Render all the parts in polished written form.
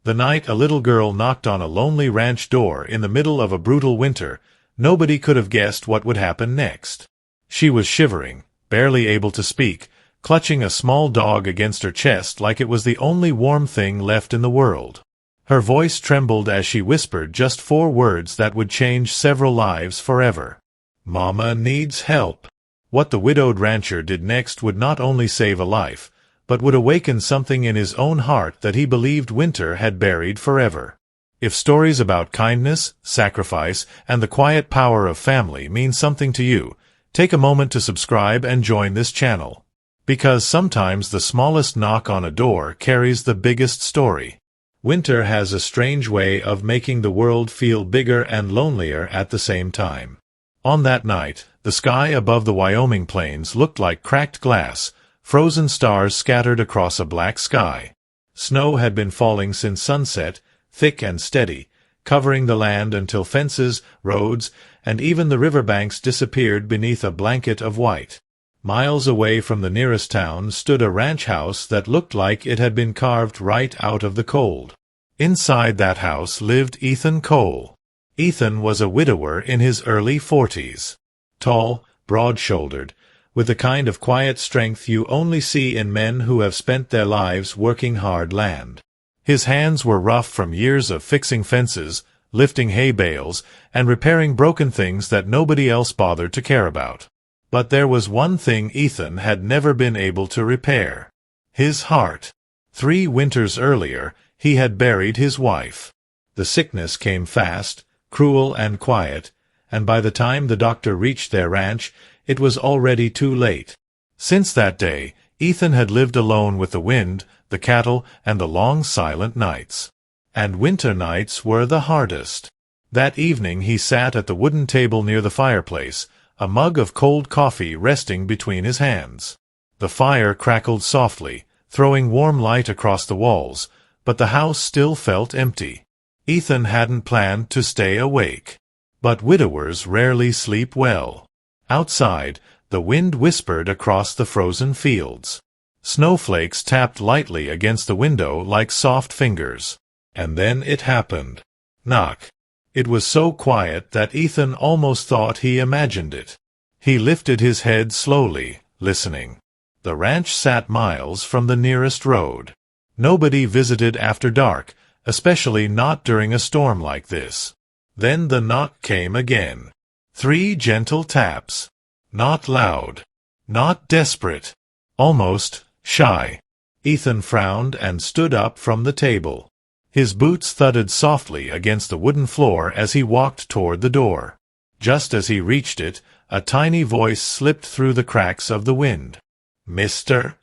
The night a little girl knocked on a lonely ranch door in the middle of a brutal winter, nobody could have guessed what would happen next. She was shivering, barely able to speak, clutching a small dog against her chest like it was the only warm thing left in the world. Her voice trembled as she whispered just 4 words that would change several lives forever. "Mama needs help." What the widowed rancher did next would not only save a life, but would awaken something in his own heart that he believed winter had buried forever. If stories about kindness, sacrifice, and the quiet power of family mean something to you, take a moment to subscribe and join this channel. Because sometimes the smallest knock on a door carries the biggest story. Winter has a strange way of making the world feel bigger and lonelier at the same time. On that night, the sky above the Wyoming plains looked like cracked glass, frozen stars scattered across a black sky. Snow had been falling since sunset, thick and steady, covering the land until fences, roads, and even the riverbanks disappeared beneath a blanket of white. Miles away from the nearest town stood a ranch house that looked like it had been carved right out of the cold. Inside that house lived Ethan Cole. Ethan was a widower in his early 40s. Tall, broad-shouldered, with the kind of quiet strength you only see in men who have spent their lives working hard land. His hands were rough from years of fixing fences, lifting hay bales, and repairing broken things that nobody else bothered to care about. But there was one thing Ethan had never been able to repair: his heart. 3 winters earlier, he had buried his wife. The sickness came fast, cruel and quiet, and by the time the doctor reached their ranch, it was already too late. Since that day, Ethan had lived alone with the wind, the cattle, and the long silent nights. And winter nights were the hardest. That evening he sat at the wooden table near the fireplace, a mug of cold coffee resting between his hands. The fire crackled softly, throwing warm light across the walls, but the house still felt empty. Ethan hadn't planned to stay awake. But widowers rarely sleep well. Outside, the wind whispered across the frozen fields. Snowflakes tapped lightly against the window like soft fingers. And then it happened. Knock. It was so quiet that Ethan almost thought he imagined it. He lifted his head slowly, listening. The ranch sat miles from the nearest road. Nobody visited after dark, especially not during a storm like this. Then the knock came again. 3 gentle taps. Not loud. Not desperate. Almost shy. Ethan frowned and stood up from the table. His boots thudded softly against the wooden floor as he walked toward the door. Just as he reached it, a tiny voice slipped through the cracks of the wind. "Mister?"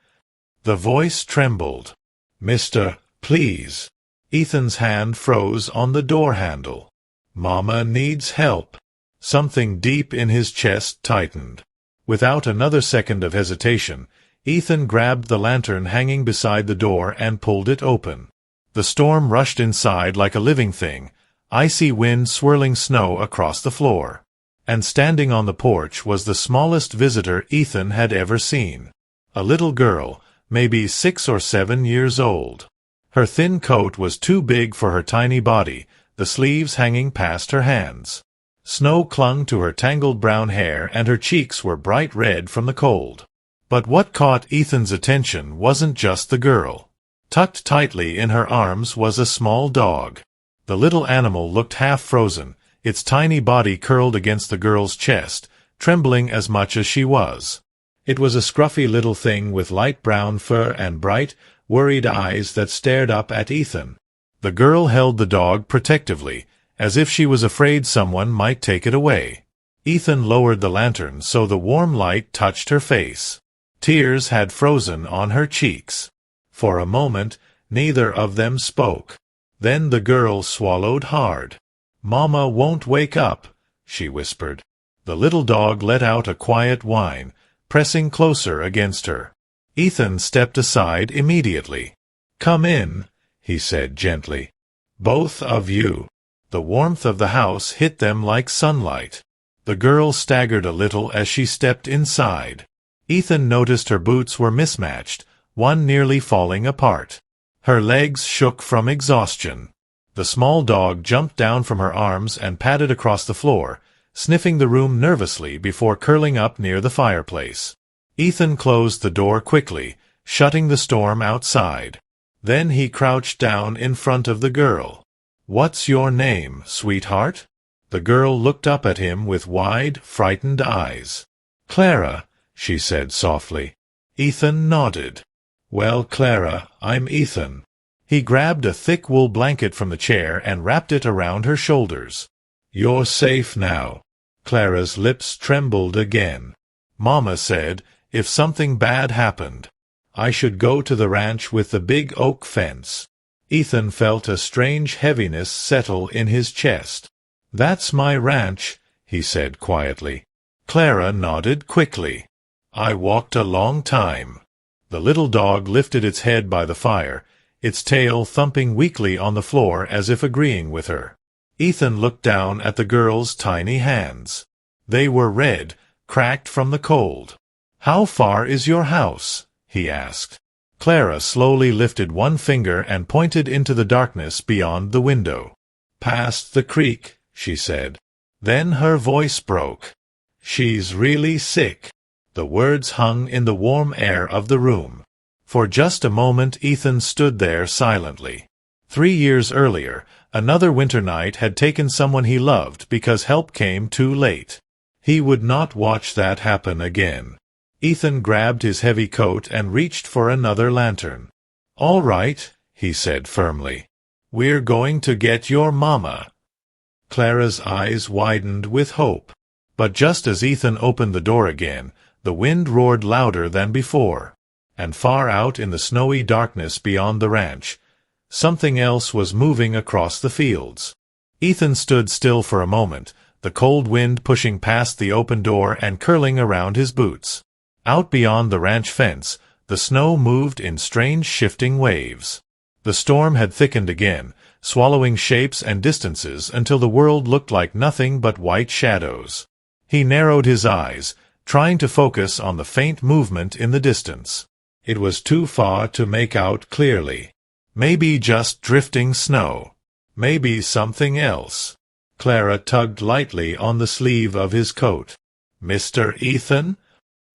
The voice trembled. "Mister, please." Ethan's hand froze on the door handle. "Mama needs help." Something deep in his chest tightened. Without another second of hesitation, Ethan grabbed the lantern hanging beside the door and pulled it open. The storm rushed inside like a living thing, icy wind swirling snow across the floor. And standing on the porch was the smallest visitor Ethan had ever seen. A little girl, maybe 6 or 7 years old. Her thin coat was too big for her tiny body, the sleeves hanging past her hands. Snow clung to her tangled brown hair and her cheeks were bright red from the cold. But what caught Ethan's attention wasn't just the girl. Tucked tightly in her arms was a small dog. The little animal looked half frozen, its tiny body curled against the girl's chest, trembling as much as she was. It was a scruffy little thing with light brown fur and bright, worried eyes that stared up at Ethan. The girl held the dog protectively, as if she was afraid someone might take it away. Ethan lowered the lantern so the warm light touched her face. Tears had frozen on her cheeks. For a moment, neither of them spoke. Then the girl swallowed hard. "Mama won't wake up," she whispered. The little dog let out a quiet whine, pressing closer against her. Ethan stepped aside immediately. "Come in," he said gently. "Both of you." The warmth of the house hit them like sunlight. The girl staggered a little as she stepped inside. Ethan noticed her boots were mismatched, one nearly falling apart. Her legs shook from exhaustion. The small dog jumped down from her arms and padded across the floor, sniffing the room nervously before curling up near the fireplace. Ethan closed the door quickly, shutting the storm outside. Then he crouched down in front of the girl. "What's your name, sweetheart?" The girl looked up at him with wide, frightened eyes. "Clara," she said softly. Ethan nodded. "Well, Clara, I'm Ethan." He grabbed a thick wool blanket from the chair and wrapped it around her shoulders. "You're safe now." Clara's lips trembled again. "Mama said, if something bad happened, I should go to the ranch with the big oak fence." Ethan felt a strange heaviness settle in his chest. "That's my ranch," he said quietly. Clara nodded quickly. "I walked a long time." The little dog lifted its head by the fire, its tail thumping weakly on the floor as if agreeing with her. Ethan looked down at the girl's tiny hands. They were red, cracked from the cold. "How far is your house?" he asked. Clara slowly lifted one finger and pointed into the darkness beyond the window. "Past the creek," she said. Then her voice broke. "She's really sick." The words hung in the warm air of the room. For just a moment Ethan stood there silently. 3 years earlier, another winter night had taken someone he loved because help came too late. He would not watch that happen again. Ethan grabbed his heavy coat and reached for another lantern. "All right," he said firmly. "We're going to get your mama." Clara's eyes widened with hope. But just as Ethan opened the door again, the wind roared louder than before. And far out in the snowy darkness beyond the ranch, something else was moving across the fields. Ethan stood still for a moment, the cold wind pushing past the open door and curling around his boots. Out beyond the ranch fence, the snow moved in strange shifting waves. The storm had thickened again, swallowing shapes and distances until the world looked like nothing but white shadows. He narrowed his eyes, trying to focus on the faint movement in the distance. It was too far to make out clearly. Maybe just drifting snow. Maybe something else. Clara tugged lightly on the sleeve of his coat. "Mr. Ethan?"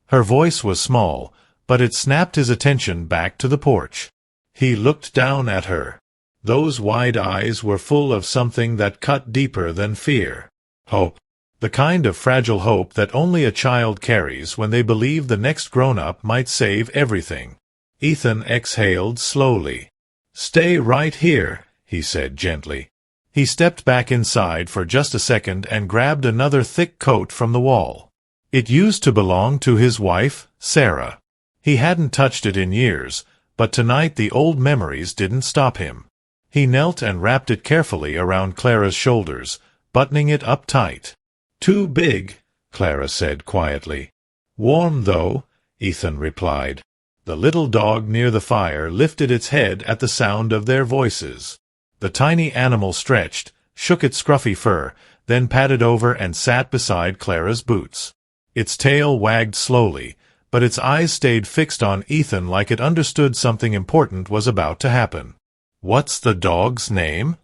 Her voice was small, but it snapped his attention back to the porch. He looked down at her. Those wide eyes were full of something that cut deeper than fear. Hope. The kind of fragile hope that only a child carries when they believe the next grown-up might save everything. Ethan exhaled slowly. "Stay right here," he said gently. He stepped back inside for just a second and grabbed another thick coat from the wall. It used to belong to his wife, Sarah. He hadn't touched it in years, but tonight the old memories didn't stop him. He knelt and wrapped it carefully around Clara's shoulders, buttoning it up tight. "Too big," Clara said quietly. "Warm, though," Ethan replied. The little dog near the fire lifted its head at the sound of their voices. The tiny animal stretched, shook its scruffy fur, then padded over and sat beside Clara's boots. Its tail wagged slowly, but its eyes stayed fixed on Ethan like it understood something important was about to happen. "What's the dog's name?"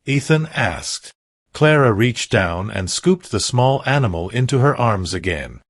Ethan asked. Clara reached down and scooped the small animal into her arms again.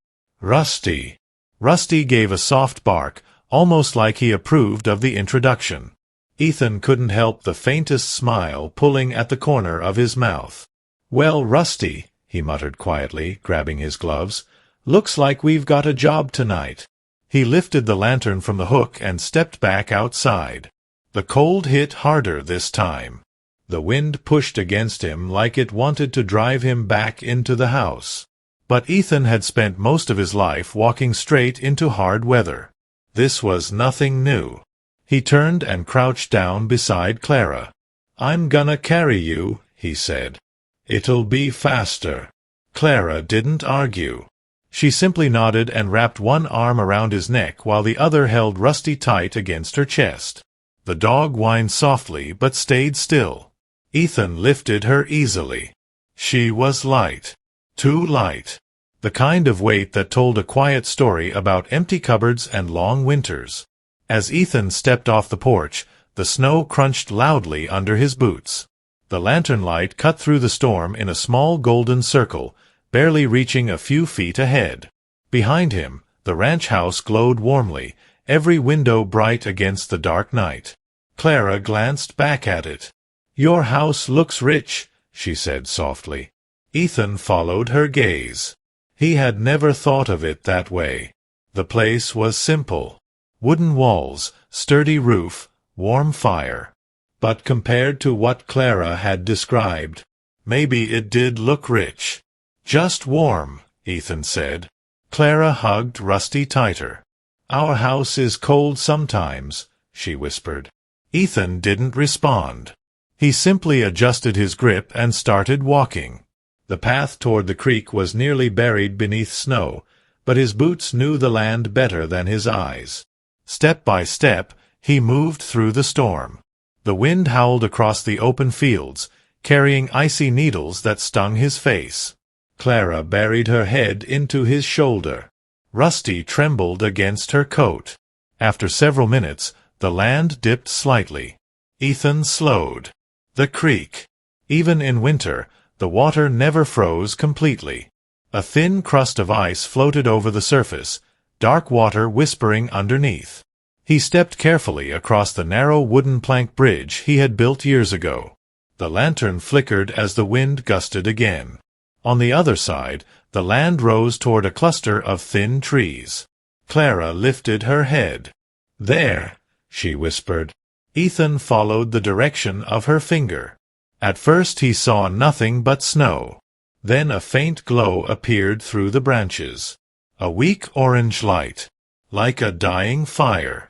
"Rusty." Rusty gave a soft bark, almost like he approved of the introduction. Ethan couldn't help the faintest smile pulling at the corner of his mouth. "Well, Rusty," he muttered quietly, grabbing his gloves, "looks like we've got a job tonight." He lifted the lantern from the hook and stepped back outside. The cold hit harder this time. The wind pushed against him like it wanted to drive him back into the house. But Ethan had spent most of his life walking straight into hard weather. This was nothing new. He turned and crouched down beside Clara. "I'm gonna carry you," he said. "It'll be faster." Clara didn't argue. She simply nodded and wrapped one arm around his neck while the other held Rusty tight against her chest. The dog whined softly but stayed still. Ethan lifted her easily. She was light. Too light. The kind of weight that told a quiet story about empty cupboards and long winters. As Ethan stepped off the porch, The snow crunched loudly under his boots. The lantern light cut through the storm in a small golden circle, barely reaching a few feet ahead. Behind him, the ranch house glowed warmly, every window bright against the dark night. Clara glanced back at it. "Your house looks rich," she said softly. Ethan followed her gaze. He had never thought of it that way. The place was simple. Wooden walls, sturdy roof, warm fire. But compared to what Clara had described, maybe it did look rich. "Just warm," Ethan said. Clara hugged Rusty tighter. "Our house is cold sometimes," she whispered. Ethan didn't respond. He simply adjusted his grip and started walking. The path toward the creek was nearly buried beneath snow, but his boots knew the land better than his eyes. Step by step, he moved through the storm. The wind howled across the open fields, carrying icy needles that stung his face. Clara buried her head into his shoulder. Rusty trembled against her coat. After several minutes, the land dipped slightly. Ethan slowed. The creek. Even in winter, the water never froze completely. A thin crust of ice floated over the surface, dark water whispering underneath. He stepped carefully across the narrow wooden plank bridge he had built years ago. The lantern flickered as the wind gusted again. On the other side, the land rose toward a cluster of thin trees. Clara lifted her head. "There," she whispered. Ethan followed the direction of her finger. At first he saw nothing but snow. Then a faint glow appeared through the branches. A weak orange light, like a dying fire.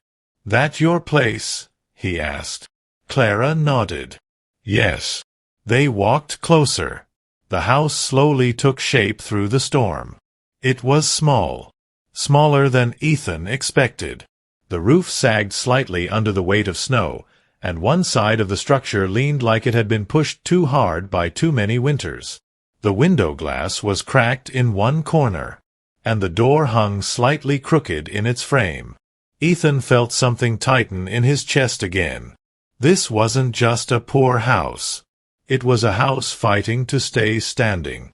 "That your place?" he asked. Clara nodded. "Yes." They walked closer. The house slowly took shape through the storm. It was small. Smaller than Ethan expected. The roof sagged slightly under the weight of snow, and one side of the structure leaned like it had been pushed too hard by too many winters. The window glass was cracked in one corner, and the door hung slightly crooked in its frame. Ethan felt something tighten in his chest again. This wasn't just a poor house. It was a house fighting to stay standing.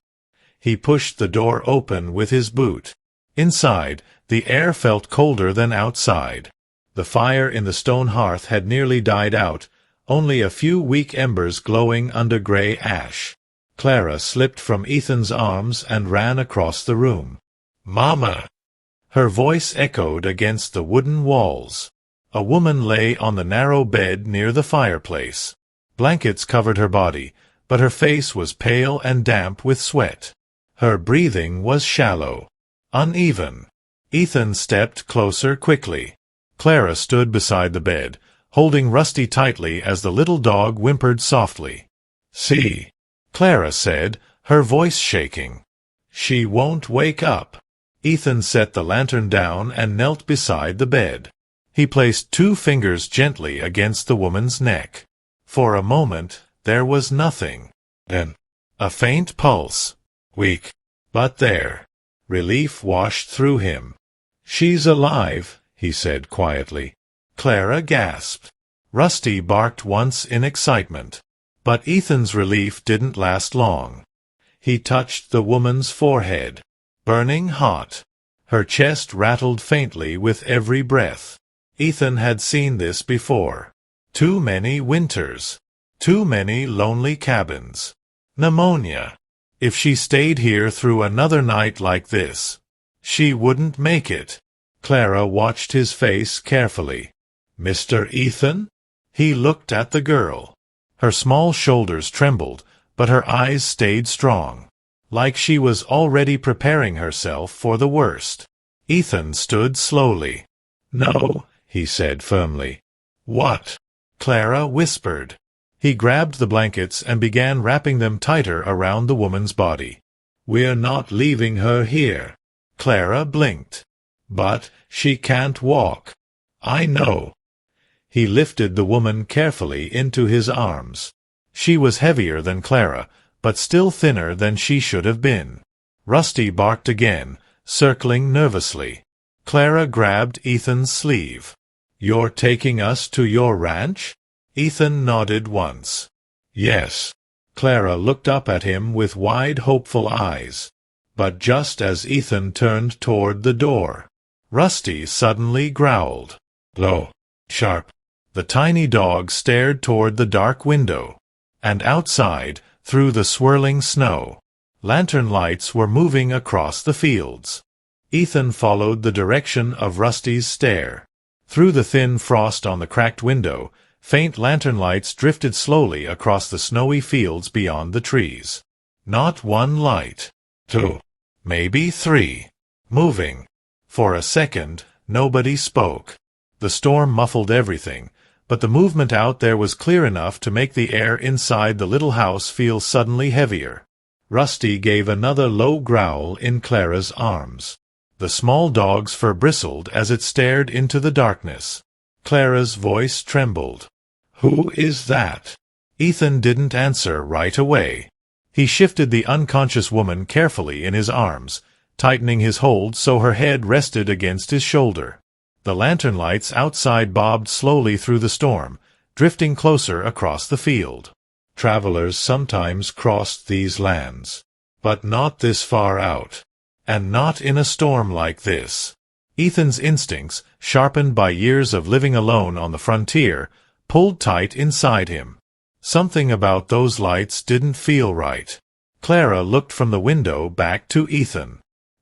He pushed the door open with his boot. Inside, the air felt colder than outside. The fire in the stone hearth had nearly died out, only a few weak embers glowing under gray ash. Clara slipped from Ethan's arms and ran across the room. "Mama!" Her voice echoed against the wooden walls. A woman lay on the narrow bed near the fireplace. Blankets covered her body, but her face was pale and damp with sweat. Her breathing was shallow, uneven. Ethan stepped closer quickly. Clara stood beside the bed, holding Rusty tightly as the little dog whimpered softly. "See," Clara said, her voice shaking. "She won't wake up." Ethan set the lantern down and knelt beside the bed. He placed 2 fingers gently against the woman's neck. For a moment, there was nothing. Then, a faint pulse. Weak. But there. Relief washed through him. "She's alive," he said quietly. Clara gasped. Rusty barked once in excitement. But Ethan's relief didn't last long. He touched the woman's forehead. Burning hot. Her chest rattled faintly with every breath. Ethan had seen this before. Too many winters. Too many lonely cabins. Pneumonia. If she stayed here through another night like this, she wouldn't make it. Clara watched his face carefully. "Mr. Ethan?" He looked at the girl. Her small shoulders trembled, but her eyes stayed strong, like she was already preparing herself for the worst. Ethan stood slowly. "No," he said firmly. "What?" Clara whispered. He grabbed the blankets and began wrapping them tighter around the woman's body. "We're not leaving her here." Clara blinked. "But she can't walk." "I know." He lifted the woman carefully into his arms. She was heavier than Clara, but still thinner than she should have been. Rusty barked again, circling nervously. Clara grabbed Ethan's sleeve. "You're taking us to your ranch?" Ethan nodded once. Yes. Clara looked up at him with wide, hopeful eyes. But just as Ethan turned toward the door, Rusty suddenly growled. Low. Sharp. The tiny dog stared toward the dark window. And outside, through the swirling snow, lantern lights were moving across the fields. Ethan followed the direction of Rusty's stare. Through the thin frost on the cracked window, faint lantern lights drifted slowly across the snowy fields beyond the trees. Not one light. Two. Maybe three. Moving. For a second, nobody spoke. The storm muffled everything, but the movement out there was clear enough to make the air inside the little house feel suddenly heavier. Rusty gave another low growl in Clara's arms. The small dog's fur bristled as it stared into the darkness. Clara's voice trembled. Who is that? Ethan didn't answer right away. He shifted the unconscious woman carefully in his arms, tightening his hold so her head rested against his shoulder. The lantern lights outside bobbed slowly through the storm, drifting closer across the field. Travelers sometimes crossed these lands, but not this far out, and not in a storm like this. Ethan's instincts, sharpened by years of living alone on the frontier, pulled tight inside him. Something about those lights didn't feel right. Clara looked from the window back to Ethan.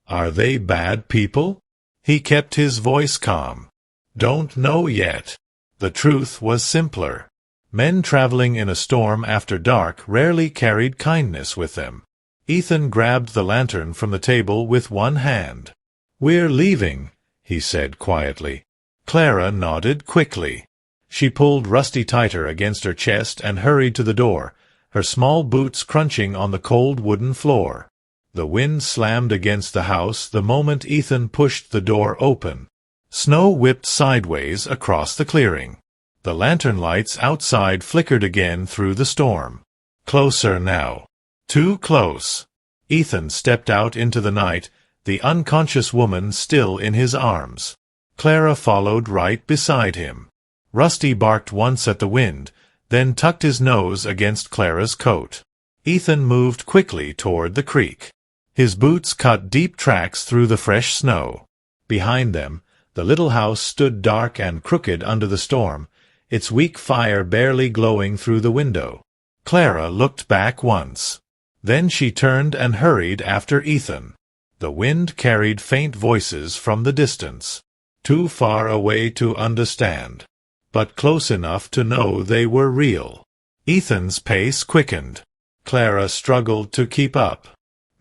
Are they bad people? He kept his voice calm. Don't know yet. The truth was simpler. Men traveling in a storm after dark rarely carried kindness with them. Ethan grabbed the lantern from the table with one hand. We're leaving, he said quietly. Clara nodded quickly. She pulled Rusty tighter against her chest and hurried to the door, her small boots crunching on the cold wooden floor. The wind slammed against the house the moment Ethan pushed the door open. Snow whipped sideways across the clearing. The lantern lights outside flickered again through the storm. Closer now. Too close. Ethan stepped out into the night, the unconscious woman still in his arms. Clara followed right beside him. Rusty barked once at the wind, then tucked his nose against Clara's coat. Ethan moved quickly toward the creek. His boots cut deep tracks through the fresh snow. Behind them, the little house stood dark and crooked under the storm, its weak fire barely glowing through the window. Clara looked back once. Then she turned and hurried after Ethan. The wind carried faint voices from the distance. Too far away to understand, but close enough to know they were real. Ethan's pace quickened. Clara struggled to keep up.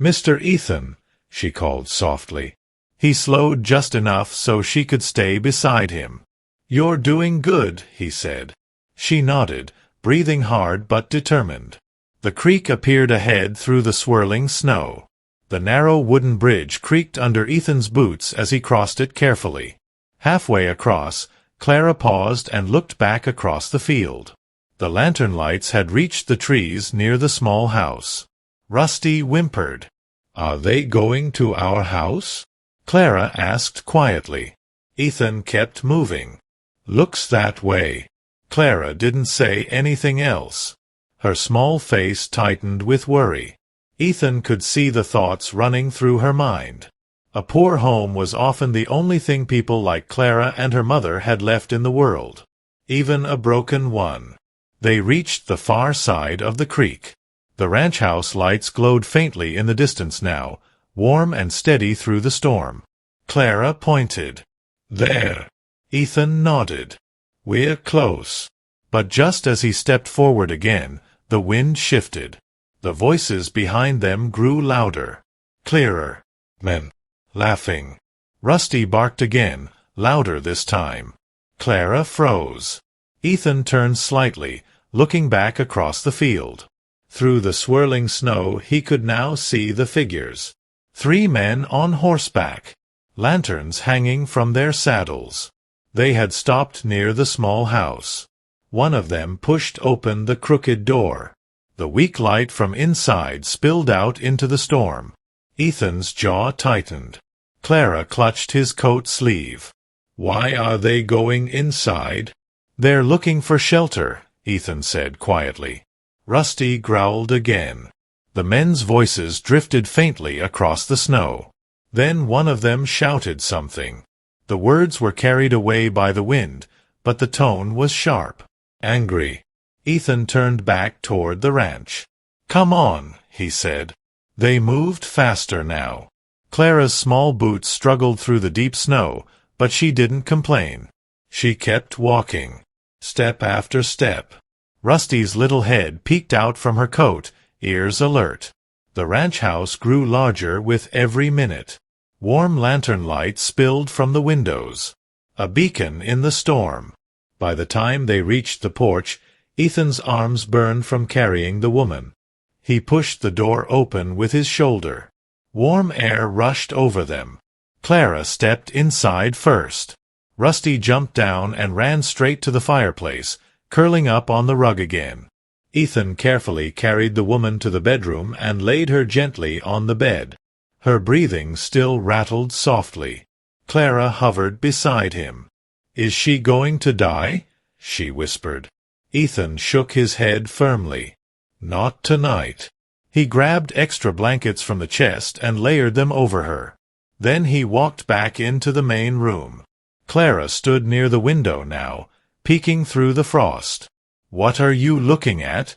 Mr. Ethan, she called softly. He slowed just enough so she could stay beside him. You're doing good, he said. She nodded, breathing hard but determined. The creek appeared ahead through the swirling snow. The narrow wooden bridge creaked under Ethan's boots as he crossed it carefully. Halfway across, Clara paused and looked back across the field. The lantern lights had reached the trees near the small house. Rusty whimpered. Are they going to our house? Clara asked quietly. Ethan kept moving. Looks that way. Clara didn't say anything else. Her small face tightened with worry. Ethan could see the thoughts running through her mind. A poor home was often the only thing people like Clara and her mother had left in the world. Even a broken one. They reached the far side of the creek. The ranch house lights glowed faintly in the distance now, warm and steady through the storm. Clara pointed. There. Ethan nodded. We're close. But just as he stepped forward again, the wind shifted. The voices behind them grew louder. Clearer. Men. Laughing. Rusty barked again, louder this time. Clara froze. Ethan turned slightly, looking back across the field. Through the swirling snow he could now see the figures. 3 men on horseback. Lanterns hanging from their saddles. They had stopped near the small house. One of them pushed open the crooked door. The weak light from inside spilled out into the storm. Ethan's jaw tightened. Clara clutched his coat sleeve. Why are they going inside? They're looking for shelter, Ethan said quietly. Rusty growled again. The men's voices drifted faintly across the snow. Then one of them shouted something. The words were carried away by the wind, but the tone was sharp, angry. Ethan turned back toward the ranch. "Come on," he said. They moved faster now. Clara's small boots struggled through the deep snow, but she didn't complain. She kept walking, step after step. Rusty's little head peeked out from her coat, ears alert. The ranch house grew larger with every minute. Warm lantern light spilled from the windows, a beacon in the storm. By the time they reached the porch, Ethan's arms burned from carrying the woman. He pushed the door open with his shoulder. Warm air rushed over them. Clara stepped inside first. Rusty jumped down and ran straight to the fireplace, curling up on the rug again. Ethan carefully carried the woman to the bedroom and laid her gently on the bed. Her breathing still rattled softly. Clara hovered beside him. "Is she going to die?" she whispered. Ethan shook his head firmly. "Not tonight." He grabbed extra blankets from the chest and layered them over her. Then he walked back into the main room. Clara stood near the window now, peeking through the frost. "What are you looking at?"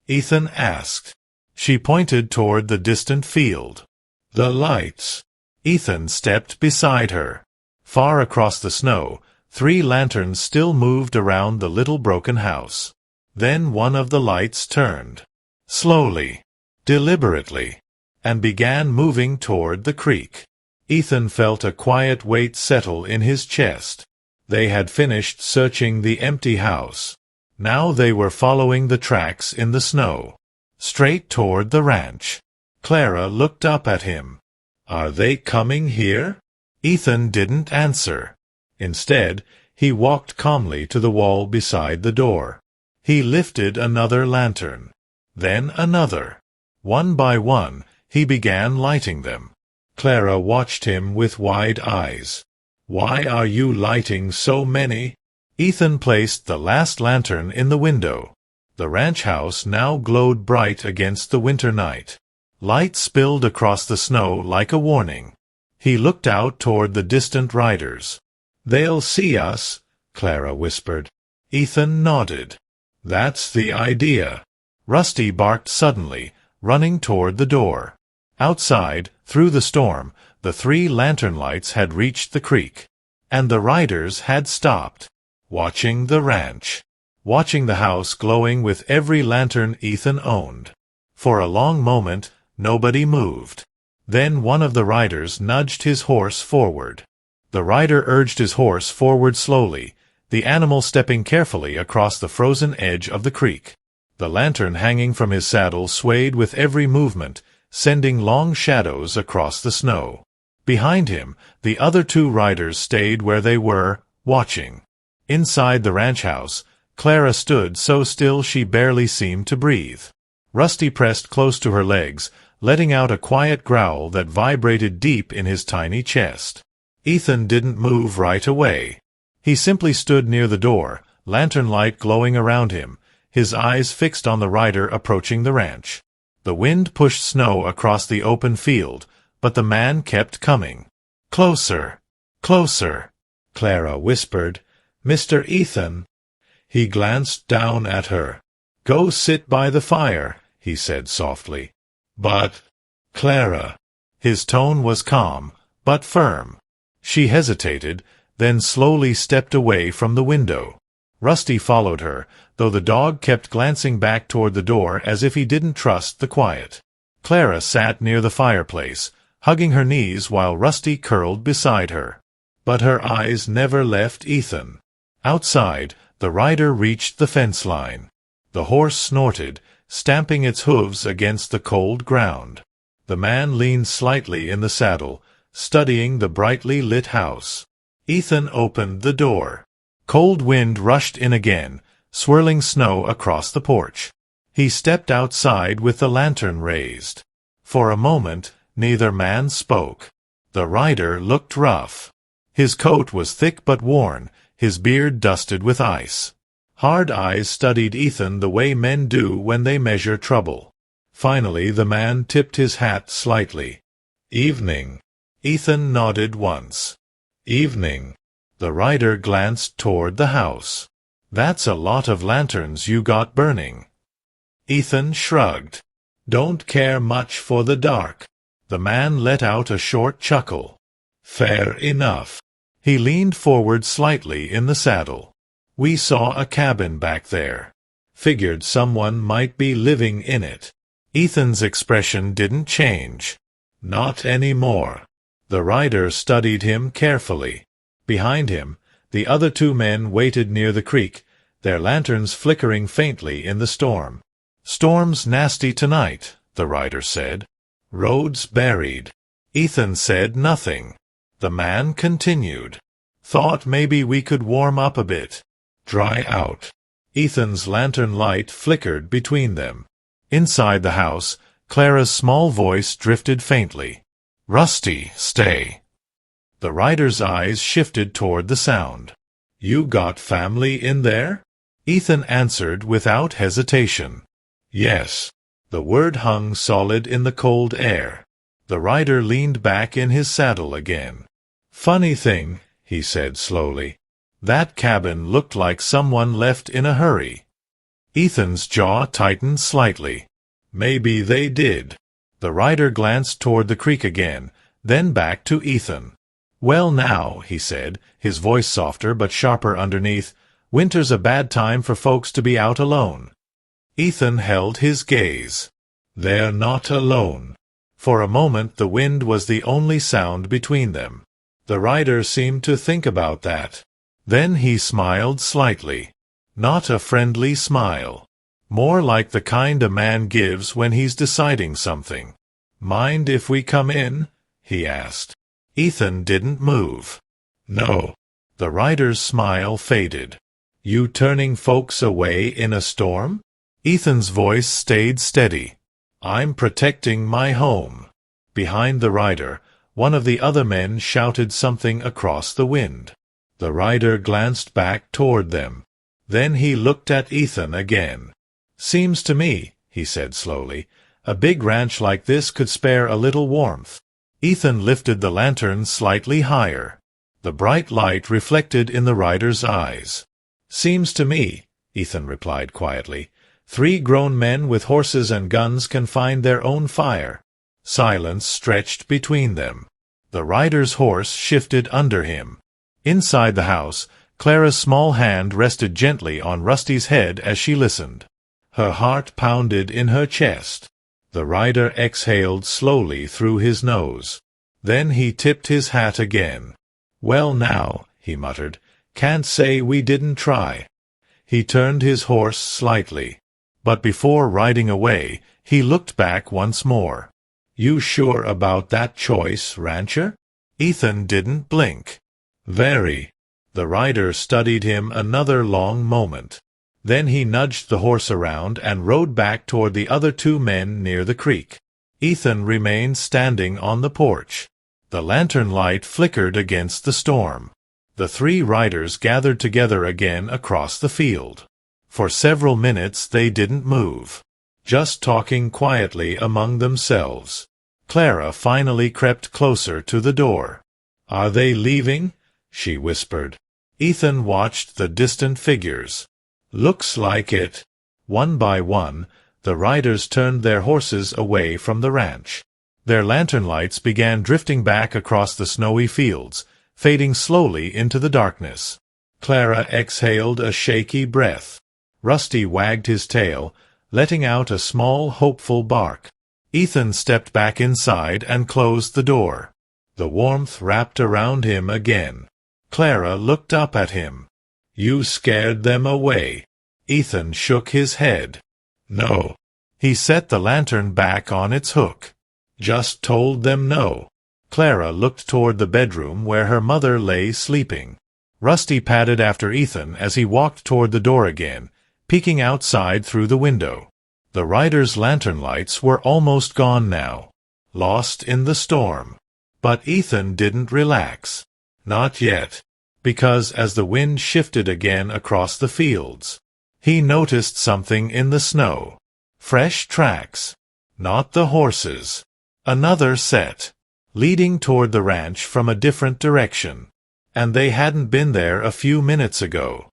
Ethan asked. She pointed toward the distant field. "The lights." Ethan stepped beside her. Far across the snow, 3 lanterns still moved around the little broken house. Then one of the lights turned, slowly, deliberately, and began moving toward the creek. Ethan felt a quiet weight settle in his chest. They had finished searching the empty house. Now they were following the tracks in the snow, straight toward the ranch. Clara looked up at him. "Are they coming here?" Ethan didn't answer. Instead, he walked calmly to the wall beside the door. He lifted another lantern, then another. One by one, he began lighting them. Clara watched him with wide eyes. "Why are you lighting so many?" Ethan placed the last lantern in the window. The ranch house now glowed bright against the winter night. Light spilled across the snow like a warning. He looked out toward the distant riders. "They'll see us," Clara whispered. Ethan nodded. "That's the idea." Rusty barked suddenly, running toward the door. Outside, through the storm, the 3 lantern lights had reached the creek. And the riders had stopped, watching the ranch, watching the house glowing with every lantern Ethan owned. For a long moment, nobody moved. Then one of the riders nudged his horse forward. The rider urged his horse forward slowly, the animal stepping carefully across the frozen edge of the creek. The lantern hanging from his saddle swayed with every movement, sending long shadows across the snow. Behind him, the other 2 riders stayed where they were, watching. Inside the ranch house, Clara stood so still she barely seemed to breathe. Rusty pressed close to her legs, letting out a quiet growl that vibrated deep in his tiny chest. Ethan didn't move right away. He simply stood near the door, lantern light glowing around him, his eyes fixed on the rider approaching the ranch. The wind pushed snow across the open field, but the man kept coming. "Closer, closer," Clara whispered. "Mr. Ethan." He glanced down at her. "Go sit by the fire," he said softly. "But, Clara." His tone was calm, but firm. She hesitated, then slowly stepped away from the window. Rusty followed her, though the dog kept glancing back toward the door as if he didn't trust the quiet. Clara sat near the fireplace, hugging her knees while Rusty curled beside her. But her eyes never left Ethan. Outside, the rider reached the fence line. The horse snorted, stamping its hooves against the cold ground. The man leaned slightly in the saddle, studying the brightly lit house. Ethan opened the door. Cold wind rushed in again, swirling snow across the porch. He stepped outside with the lantern raised. For a moment, neither man spoke. The rider looked rough. His coat was thick but worn, his beard dusted with ice. Hard eyes studied Ethan the way men do when they measure trouble. Finally, the man tipped his hat slightly. "Evening." Ethan nodded once. "Evening." The rider glanced toward the house. "That's a lot of lanterns you got burning." Ethan shrugged. "Don't care much for the dark." The man let out a short chuckle. "Fair enough." He leaned forward slightly in the saddle. "We saw a cabin back there. Figured someone might be living in it." Ethan's expression didn't change. "Not anymore." The rider studied him carefully. Behind him, the other two men waited near the creek, their lanterns flickering faintly in the storm. "Storm's nasty tonight," the rider said. "Roads buried." Ethan said nothing. The man continued. "Thought maybe we could warm up a bit. Dry out." Ethan's lantern light flickered between them. Inside the house, Clara's small voice drifted faintly. "Rusty, stay." The rider's eyes shifted toward the sound. "You got family in there?" Ethan answered without hesitation. "Yes." The word hung solid in the cold air. The rider leaned back in his saddle again. "Funny thing," he said slowly. "That cabin looked like someone left in a hurry." Ethan's jaw tightened slightly. "Maybe they did." The rider glanced toward the creek again, then back to Ethan. "Well now," he said, his voice softer but sharper underneath, "winter's a bad time for folks to be out alone." Ethan held his gaze. "They're not alone." For a moment the wind was the only sound between them. The rider seemed to think about that. Then he smiled slightly. Not a friendly smile. More like the kind a man gives when he's deciding something. "Mind if we come in?" he asked. Ethan didn't move. "No." The rider's smile faded. "You turning folks away in a storm?" Ethan's voice stayed steady. "I'm protecting my home." Behind the rider, one of the other men shouted something across the wind. The rider glanced back toward them. Then he looked at Ethan again. "Seems to me," he said slowly, "a big ranch like this could spare a little warmth." Ethan lifted the lantern slightly higher. The bright light reflected in the rider's eyes. "Seems to me," Ethan replied quietly, "3 grown men with horses and guns can find their own fire." Silence stretched between them. The rider's horse shifted under him. Inside the house, Clara's small hand rested gently on Rusty's head as she listened. Her heart pounded in her chest. The rider exhaled slowly through his nose. Then he tipped his hat again. "Well now," he muttered, "can't say we didn't try." He turned his horse slightly. But before riding away, he looked back once more. "You sure about that choice, rancher?" Ethan didn't blink. "Very." The rider studied him another long moment. Then he nudged the horse around and rode back toward the other 2 men near the creek. Ethan remained standing on the porch. The lantern light flickered against the storm. The 3 riders gathered together again across the field. For several minutes they didn't move, just talking quietly among themselves. Clara finally crept closer to the door. "Are they leaving?" she whispered. Ethan watched the distant figures. "Looks like it." One by one, the riders turned their horses away from the ranch. Their lantern lights began drifting back across the snowy fields, fading slowly into the darkness. Clara exhaled a shaky breath. Rusty wagged his tail, letting out a small, hopeful bark. Ethan stepped back inside and closed the door. The warmth wrapped around him again. Clara looked up at him. "You scared them away." Ethan shook his head. "No." He set the lantern back on its hook. "Just told them no." Clara looked toward the bedroom where her mother lay sleeping. Rusty padded after Ethan as he walked toward the door again, peeking outside through the window. The rider's lantern lights were almost gone now, lost in the storm. But Ethan didn't relax. Not yet. Because as the wind shifted again across the fields, He noticed something in the snow. Fresh tracks. Not the horses. Another set. Leading toward the ranch from a different direction. And they hadn't been there a few minutes ago.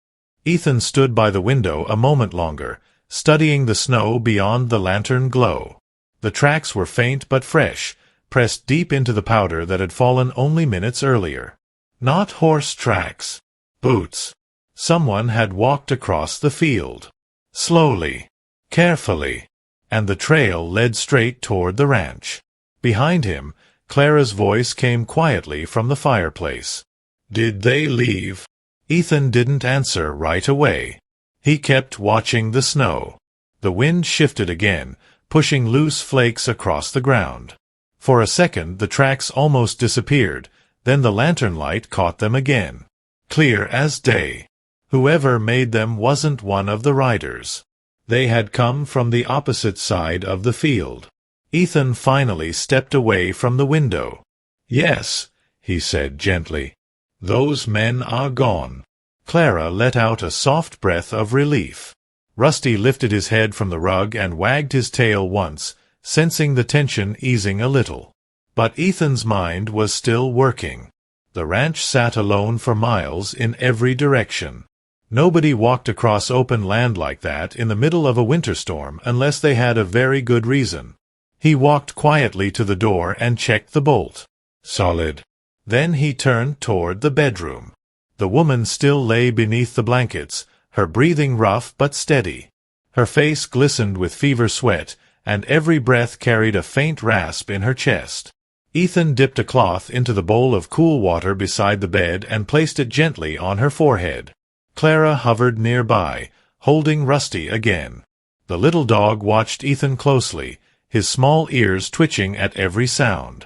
Ethan stood by the window a moment longer, studying the snow beyond the lantern glow. The tracks were faint but fresh, pressed deep into the powder that had fallen only minutes earlier. Not horse tracks. Boots. Someone had walked across the field. Slowly. Carefully. And the trail led straight toward the ranch. Behind him, Clara's voice came quietly from the fireplace. "Did they leave?" Ethan didn't answer right away. He kept watching the snow. The wind shifted again, pushing loose flakes across the ground. For a second the tracks almost disappeared, then the lantern light caught them again. Clear as day. Whoever made them wasn't one of the riders. They had come from the opposite side of the field. Ethan finally stepped away from the window. "Yes," he said gently. "Those men are gone." Clara let out a soft breath of relief. Rusty lifted his head from the rug and wagged his tail once, sensing the tension easing a little. But Ethan's mind was still working. The ranch sat alone for miles in every direction. Nobody walked across open land like that in the middle of a winter storm unless they had a very good reason. He walked quietly to the door and checked the bolt. Solid. Then he turned toward the bedroom. The woman still lay beneath the blankets, her breathing rough but steady. Her face glistened with fever sweat, and every breath carried a faint rasp in her chest. Ethan dipped a cloth into the bowl of cool water beside the bed and placed it gently on her forehead. Clara hovered nearby, holding Rusty again. The little dog watched Ethan closely, his small ears twitching at every sound.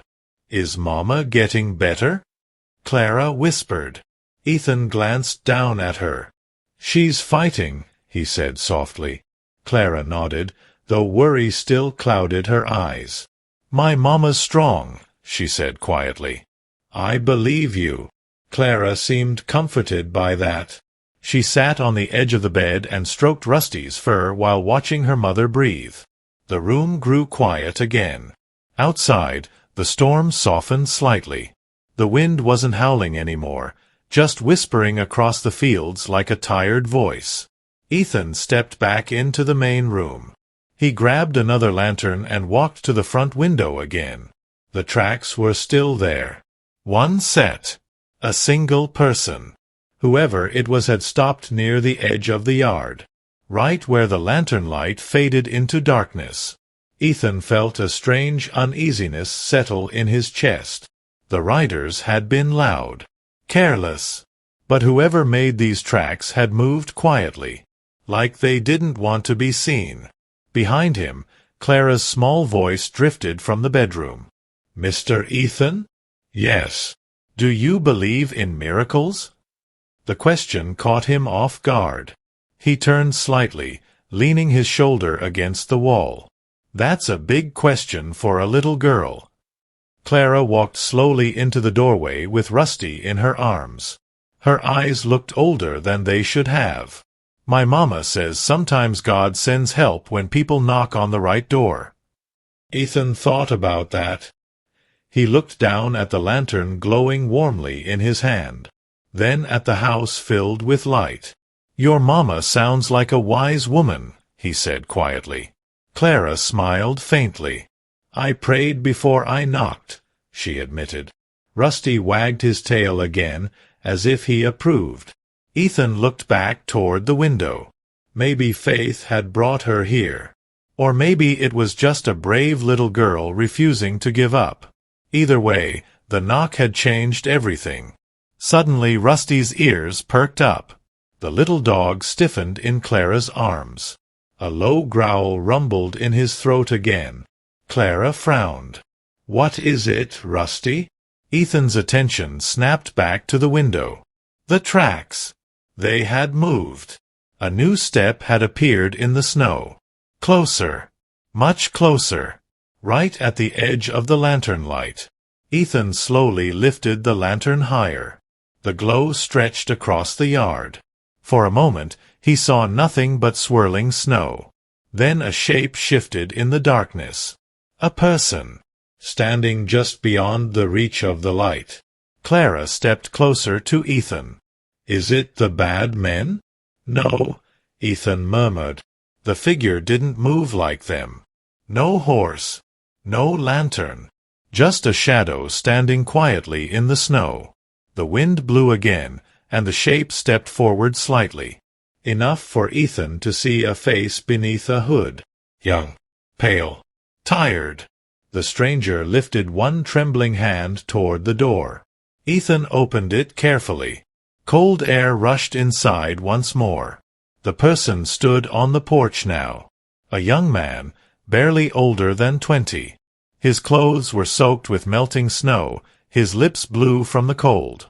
"Is Mama getting better?" Clara whispered. Ethan glanced down at her. "She's fighting," he said softly. Clara nodded, though worry still clouded her eyes. "My Mama's strong," she said quietly. "I believe you." Clara seemed comforted by that. She sat on the edge of the bed and stroked Rusty's fur while watching her mother breathe. The room grew quiet again. Outside, the storm softened slightly. The wind wasn't howling anymore, just whispering across the fields like a tired voice. Ethan stepped back into the main room. He grabbed another lantern and walked to the front window again. The tracks were still there. One set. A single person. Whoever it was had stopped near the edge of the yard, right where the lantern light faded into darkness. Ethan felt a strange uneasiness settle in his chest. The riders had been loud, careless. But whoever made these tracks had moved quietly, like they didn't want to be seen. Behind him, Clara's small voice drifted from the bedroom. "Mr. Ethan?" "Yes." "Do you believe in miracles?" The question caught him off guard. He turned slightly, leaning his shoulder against the wall. "That's a big question for a little girl." Clara walked slowly into the doorway with Rusty in her arms. Her eyes looked older than they should have. "My mama says sometimes God sends help when people knock on the right door." Ethan thought about that. He looked down at the lantern glowing warmly in his hand, then at the house filled with light. "Your mama sounds like a wise woman," he said quietly. Clara smiled faintly. "I prayed before I knocked," she admitted. Rusty wagged his tail again, as if he approved. Ethan looked back toward the window. Maybe faith had brought her here. Or maybe it was just a brave little girl refusing to give up. Either way, the knock had changed everything. Suddenly Rusty's ears perked up. The little dog stiffened in Clara's arms. A low growl rumbled in his throat again. Clara frowned. "What is it, Rusty?" Ethan's attention snapped back to the window. The tracks. They had moved. A new step had appeared in the snow. Closer. Much closer. Right at the edge of the lantern light. Ethan slowly lifted the lantern higher. The glow stretched across the yard. For a moment, He saw nothing but swirling snow. Then a shape shifted in the darkness. A person, standing just beyond the reach of the light. Clara stepped closer to Ethan. "Is it the bad men?" "No," Ethan murmured. The figure didn't move like them. No horse. No lantern. Just a shadow standing quietly in the snow. The wind blew again, and the shape stepped forward slightly. Enough for Ethan to see a face beneath a hood. Young. Pale. Tired. The stranger lifted one trembling hand toward the door. Ethan opened it carefully. Cold air rushed inside once more. The person stood on the porch now. A young man, barely older than 20. His clothes were soaked with melting snow, his lips blue from the cold.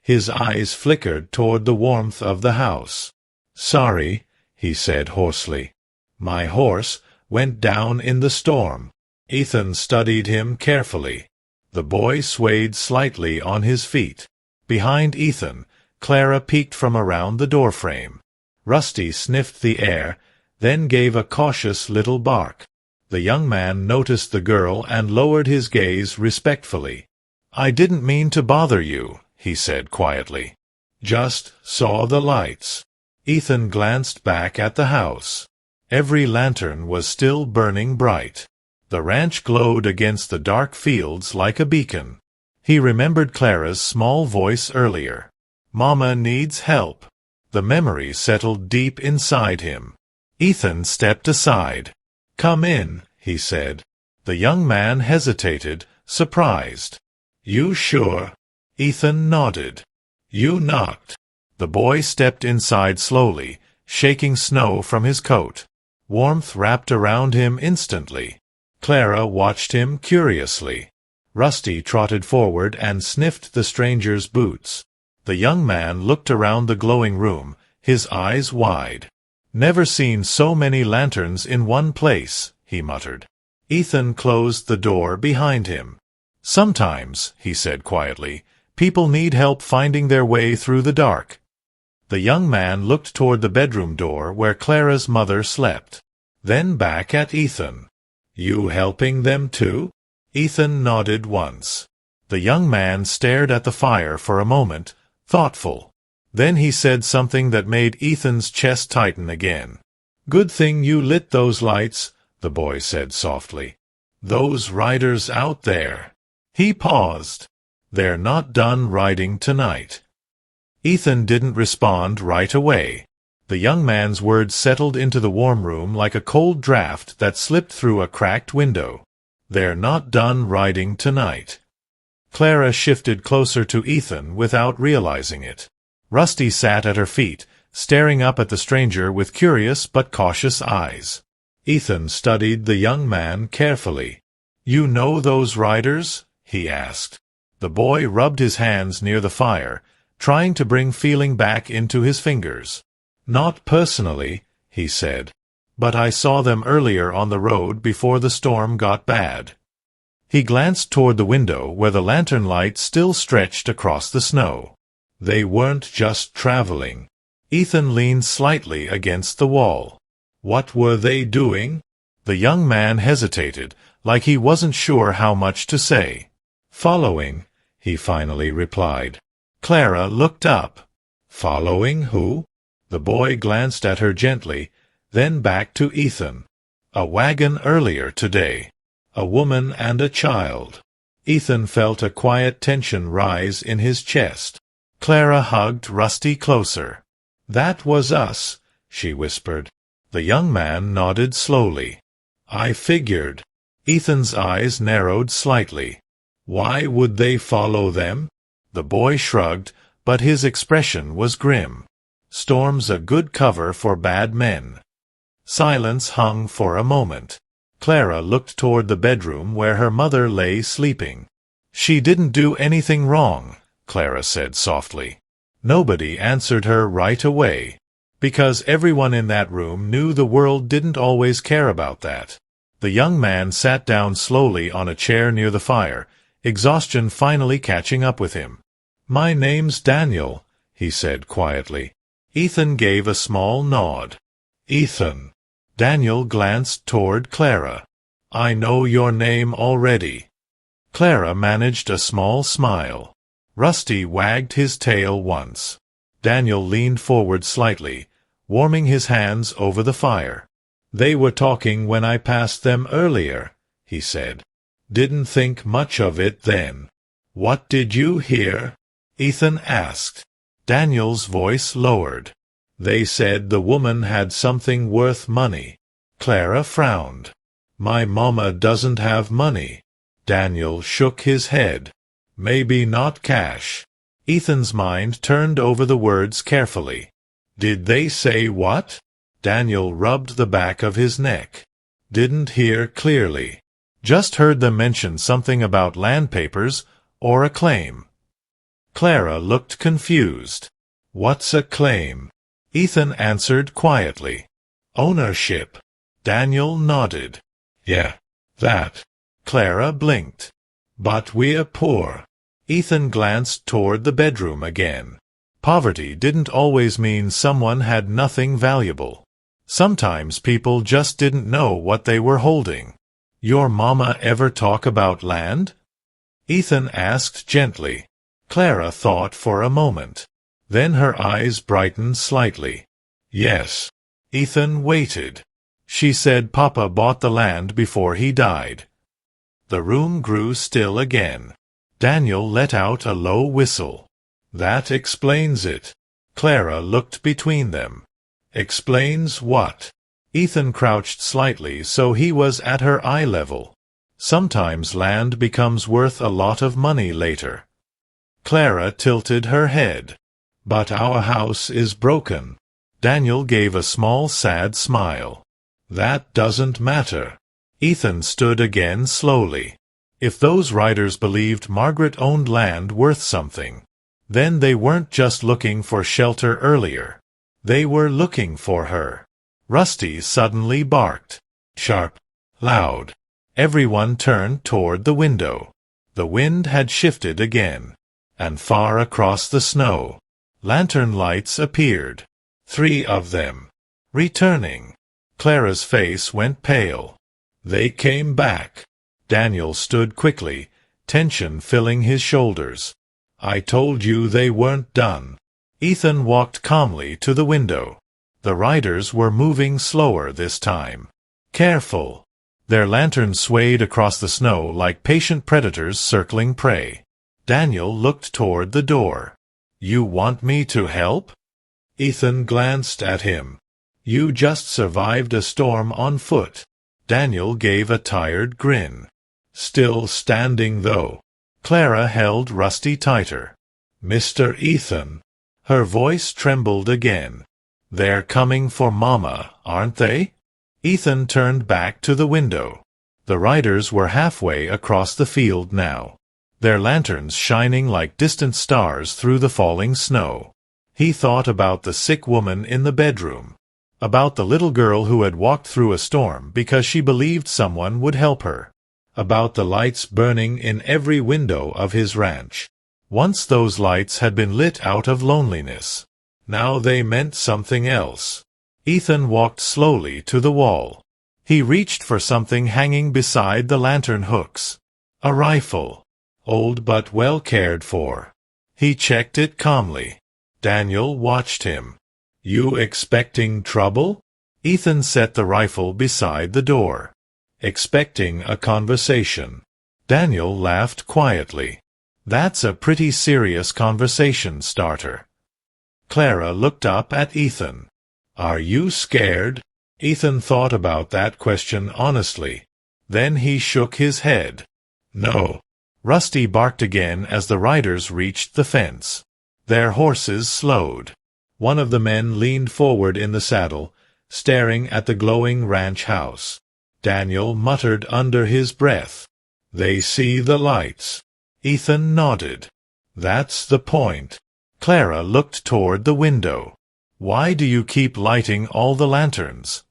His eyes flickered toward the warmth of the house. "Sorry," he said hoarsely. "My horse went down in the storm." Ethan studied him carefully. The boy swayed slightly on his feet. Behind Ethan, Clara peeked from around the doorframe. Rusty sniffed the air, then gave a cautious little bark. The young man noticed the girl and lowered his gaze respectfully. "I didn't mean to bother you," he said quietly. "Just saw the lights." Ethan glanced back at the house. Every lantern was still burning bright. The ranch glowed against the dark fields like a beacon. He remembered Clara's small voice earlier. "Mama needs help." The memory settled deep inside him. Ethan stepped aside. "Come in," he said. The young man hesitated, surprised. "You sure?" Ethan nodded. "You knocked." The boy stepped inside slowly, shaking snow from his coat. Warmth wrapped around him instantly. Clara watched him curiously. Rusty trotted forward and sniffed the stranger's boots. The young man looked around the glowing room, his eyes wide. "Never seen so many lanterns in one place," he muttered. Ethan closed the door behind him. "Sometimes," he said quietly, "people need help finding their way through the dark." The young man looked toward the bedroom door where Clara's mother slept. Then back at Ethan. "You helping them too?" Ethan nodded once. The young man stared at the fire for a moment, thoughtful. Then he said something that made Ethan's chest tighten again. "Good thing you lit those lights," the boy said softly. "Those riders out there." He paused. "They're not done riding tonight." Ethan didn't respond right away. The young man's words settled into the warm room like a cold draft that slipped through a cracked window. "They're not done riding tonight." Clara shifted closer to Ethan without realizing it. Rusty sat at her feet, staring up at the stranger with curious but cautious eyes. Ethan studied the young man carefully. "You know those riders?" he asked. The boy rubbed his hands near the fire, trying to bring feeling back into his fingers. "Not personally," he said, "but I saw them earlier on the road before the storm got bad." He glanced toward the window where the lantern light still stretched across the snow. "They weren't just traveling." Ethan leaned slightly against the wall. "What were they doing?" The young man hesitated, like he wasn't sure how much to say. "Following," he finally replied. Clara looked up. "Following who?" The boy glanced at her gently, then back to Ethan. "A wagon earlier today. A woman and a child." Ethan felt a quiet tension rise in his chest. Clara hugged Rusty closer. "That was us," she whispered. The young man nodded slowly. "I figured." Ethan's eyes narrowed slightly. "Why would they follow them?" The boy shrugged, but his expression was grim. "Storm's a good cover for bad men." Silence hung for a moment. Clara looked toward the bedroom where her mother lay sleeping. "She didn't do anything wrong," Clara said softly. Nobody answered her right away, because everyone in that room knew the world didn't always care about that. The young man sat down slowly on a chair near the fire, exhaustion finally catching up with him. "My name's Daniel," he said quietly. Ethan gave a small nod. Ethan. Daniel glanced toward Clara. I know your name already. Clara managed a small smile. Rusty wagged his tail once. Daniel leaned forward slightly, warming his hands over the fire. They were talking when I passed them earlier, he said. Didn't think much of it then. What did you hear? Ethan asked. Daniel's voice lowered. They said the woman had something worth money. Clara frowned. My mama doesn't have money. Daniel shook his head. Maybe not cash. Ethan's mind turned over the words carefully. Did they say what? Daniel rubbed the back of his neck. Didn't hear clearly. Just heard them mention something about land papers or a claim. Clara looked confused. What's a claim? Ethan answered quietly. Ownership. Daniel nodded. Yeah, that. Clara blinked. But we're poor. Ethan glanced toward the bedroom again. Poverty didn't always mean someone had nothing valuable. Sometimes people just didn't know what they were holding. Your mama ever talk about land? Ethan asked gently. Clara thought for a moment. Then her eyes brightened slightly. Yes. Ethan waited. She said Papa bought the land before he died. The room grew still again. Daniel let out a low whistle. That explains it. Clara looked between them. Explains what? Ethan crouched slightly so he was at her eye level. Sometimes land becomes worth a lot of money later. Clara tilted her head. But our house is broken. Daniel gave a small sad smile. That doesn't matter. Ethan stood again slowly. If those writers believed Margaret owned land worth something, then they weren't just looking for shelter earlier. They were looking for her. Rusty suddenly barked. Sharp. Loud. Everyone turned toward the window. The wind had shifted again. And far across the snow, lantern lights appeared. 3 of them. Returning. Clara's face went pale. They came back. Daniel stood quickly, tension filling his shoulders. I told you they weren't done. Ethan walked calmly to the window. The riders were moving slower this time. Careful. Their lanterns swayed across the snow like patient predators circling prey. Daniel looked toward the door. You want me to help? Ethan glanced at him. You just survived a storm on foot. Daniel gave a tired grin. Still standing though. Clara held Rusty tighter. Mr. Ethan. Her voice trembled again. They're coming for Mama, aren't they? Ethan turned back to the window. The riders were halfway across the field now, their lanterns shining like distant stars through the falling snow. He thought about the sick woman in the bedroom, about the little girl who had walked through a storm because she believed someone would help her, about the lights burning in every window of his ranch. Once those lights had been lit out of loneliness. Now they meant something else. Ethan walked slowly to the wall. He reached for something hanging beside the lantern hooks. A rifle. Old but well cared for. He checked it calmly. Daniel watched him. You expecting trouble? Ethan set the rifle beside the door. Expecting a conversation. Daniel laughed quietly. That's a pretty serious conversation starter. Clara looked up at Ethan. Are you scared? Ethan thought about that question honestly. Then he shook his head. No. Rusty barked again as the riders reached the fence. Their horses slowed. One of the men leaned forward in the saddle, staring at the glowing ranch house. Daniel muttered under his breath. They see the lights. Ethan nodded. That's the point. Clara looked toward the window. Why do you keep lighting all the lanterns?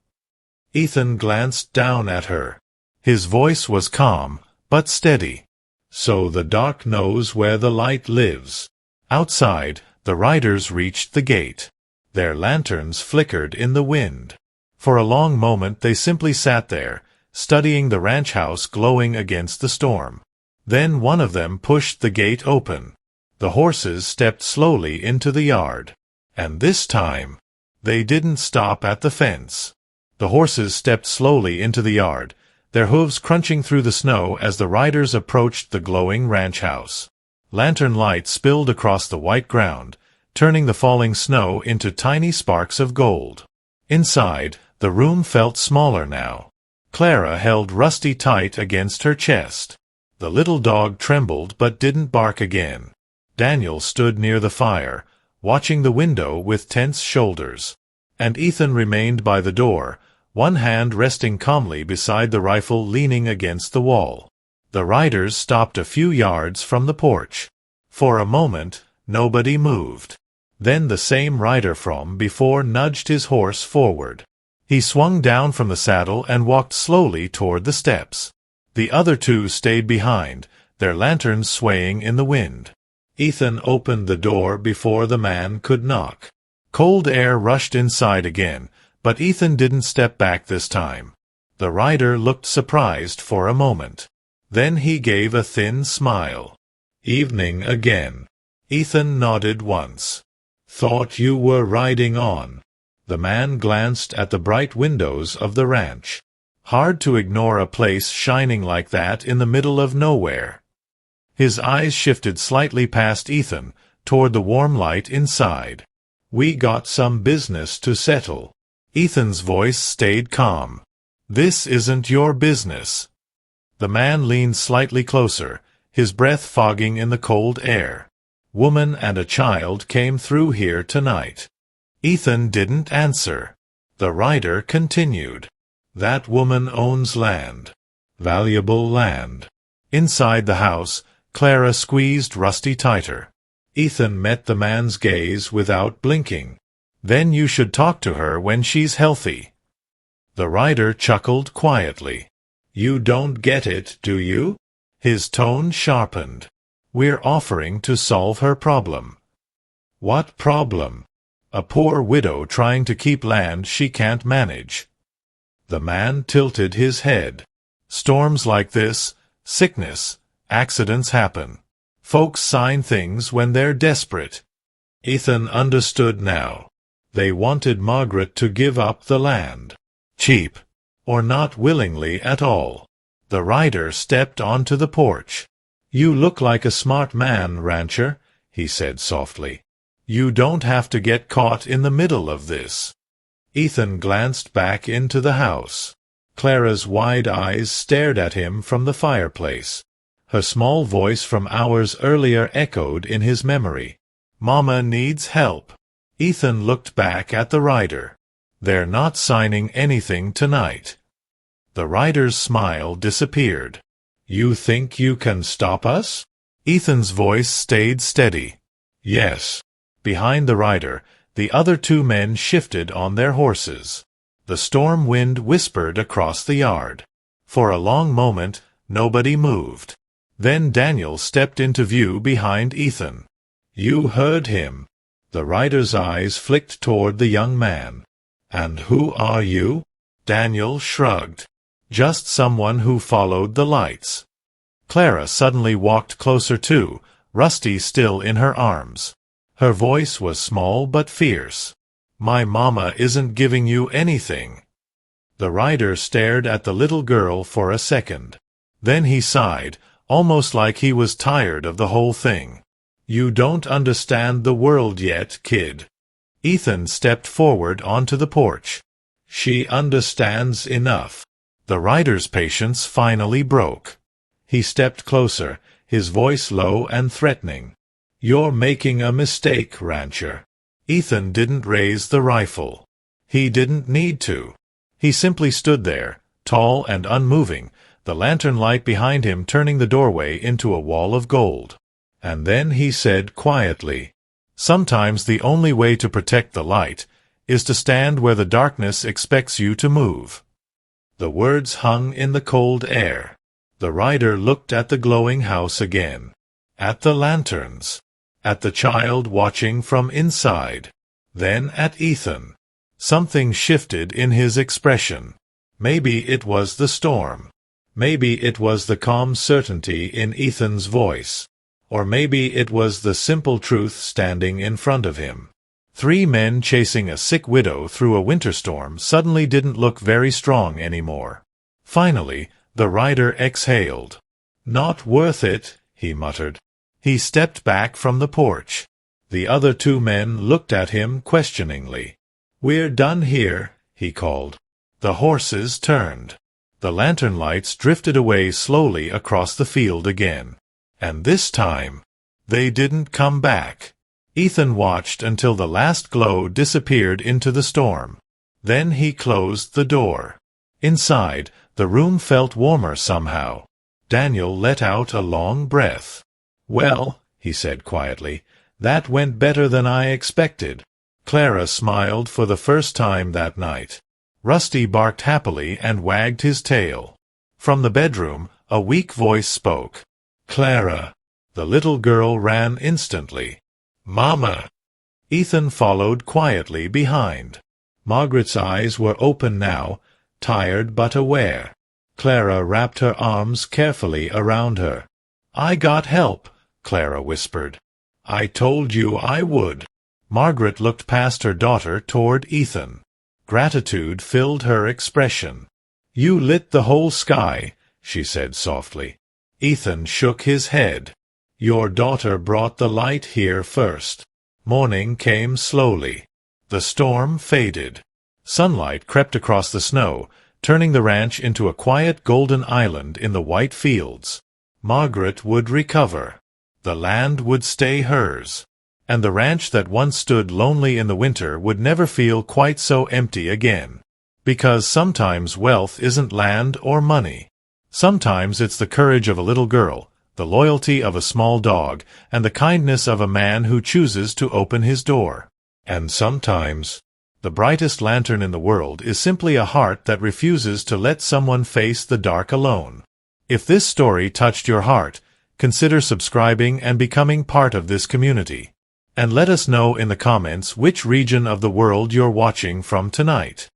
Ethan glanced down at her. His voice was calm, but steady. So the dark knows where the light lives. Outside, the riders reached the gate. Their lanterns flickered in the wind. For a long moment they simply sat there, studying the ranch house glowing against the storm. Then one of them pushed the gate open. The horses stepped slowly into the yard. And this time, they didn't stop at the fence. The horses stepped slowly into the yard, their hooves crunching through the snow as the riders approached the glowing ranch house. Lantern light spilled across the white ground, turning the falling snow into tiny sparks of gold. Inside, the room felt smaller now. Clara held Rusty tight against her chest. The little dog trembled but didn't bark again. Daniel stood near the fire, watching the window with tense shoulders. And Ethan remained by the door, one hand resting calmly beside the rifle leaning against the wall. The riders stopped a few yards from the porch. For a moment, nobody moved. Then the same rider from before nudged his horse forward. He swung down from the saddle and walked slowly toward the steps. The other two stayed behind, their lanterns swaying in the wind. Ethan opened the door before the man could knock. Cold air rushed inside again, but Ethan didn't step back this time. The rider looked surprised for a moment. Then he gave a thin smile. "Evening again." Ethan nodded once. "Thought you were riding on." The man glanced at the bright windows of the ranch. Hard to ignore a place shining like that in the middle of nowhere. His eyes shifted slightly past Ethan, toward the warm light inside. "We got some business to settle." Ethan's voice stayed calm. "This isn't your business." The man leaned slightly closer, his breath fogging in the cold air. "Woman and a child came through here tonight." Ethan didn't answer. The rider continued. "That woman owns land. Valuable land." Inside the house, Clara squeezed Rusty tighter. Ethan met the man's gaze without blinking. "Then you should talk to her when she's healthy." The rider chuckled quietly. "You don't get it, do you?" His tone sharpened. "We're offering to solve her problem." "What problem?" "A poor widow trying to keep land she can't manage." The man tilted his head. "Storms like this, sickness, accidents happen. Folks sign things when they're desperate." Ethan understood now. They wanted Margaret to give up the land. Cheap. Or not willingly at all. The rider stepped onto the porch. "You look like a smart man, rancher," he said softly. "You don't have to get caught in the middle of this." Ethan glanced back into the house. Clara's wide eyes stared at him from the fireplace. Her small voice from hours earlier echoed in his memory. "Mama needs help." Ethan looked back at the rider. "They're not signing anything tonight." The rider's smile disappeared. "You think you can stop us?" Ethan's voice stayed steady. "Yes." Behind the rider, the other two men shifted on their horses. The storm wind whispered across the yard. For a long moment, nobody moved. Then Daniel stepped into view behind Ethan. "You heard him." The rider's eyes flicked toward the young man. "And who are you?" Daniel shrugged. "Just someone who followed the lights." Clara suddenly walked closer too, Rusty still in her arms. Her voice was small but fierce. "My mama isn't giving you anything." The rider stared at the little girl for a second. Then he sighed, almost like he was tired of the whole thing. "You don't understand the world yet, kid." Ethan stepped forward onto the porch. "She understands enough." The rider's patience finally broke. He stepped closer, his voice low and threatening. "You're making a mistake, rancher." Ethan didn't raise the rifle. He didn't need to. He simply stood there, tall and unmoving, the lantern light behind him turning the doorway into a wall of gold. And then he said quietly, "Sometimes the only way to protect the light is to stand where the darkness expects you to move." The words hung in the cold air. The rider looked at the glowing house again. At the lanterns. At the child watching from inside. then at Ethan. Something shifted in his expression. Maybe it was the storm. Maybe it was the calm certainty in Ethan's voice. Or maybe it was the simple truth standing in front of him. 3 men chasing a sick widow through a winter storm suddenly didn't look very strong anymore. Finally, the rider exhaled. "Not worth it," he muttered. He stepped back from the porch. The other 2 men looked at him questioningly. "We're done here," he called. The horses turned. The lantern lights drifted away slowly across the field again. And this time, they didn't come back. Ethan watched until the last glow disappeared into the storm. Then he closed the door. Inside, the room felt warmer somehow. Daniel let out a long breath. "Well," he said quietly, "that went better than I expected." Clara smiled for the first time that night. Rusty barked happily and wagged his tail. From the bedroom, a weak voice spoke. "Clara." The little girl ran instantly. "Mama." Ethan followed quietly behind. Margaret's eyes were open now, tired but aware. Clara wrapped her arms carefully around her. "I got help," Clara whispered. "I told you I would." Margaret looked past her daughter toward Ethan. Gratitude filled her expression. "You lit the whole sky," she said softly. Ethan shook his head. "Your daughter brought the light here first." Morning came slowly. The storm faded. Sunlight crept across the snow, turning the ranch into a quiet golden island in the white fields. Margaret would recover. The land would stay hers. And the ranch that once stood lonely in the winter would never feel quite so empty again. Because sometimes wealth isn't land or money. Sometimes it's the courage of a little girl, the loyalty of a small dog, and the kindness of a man who chooses to open his door. And sometimes, the brightest lantern in the world is simply a heart that refuses to let someone face the dark alone. If this story touched your heart, consider subscribing and becoming part of this community. And let us know in the comments which region of the world you're watching from tonight.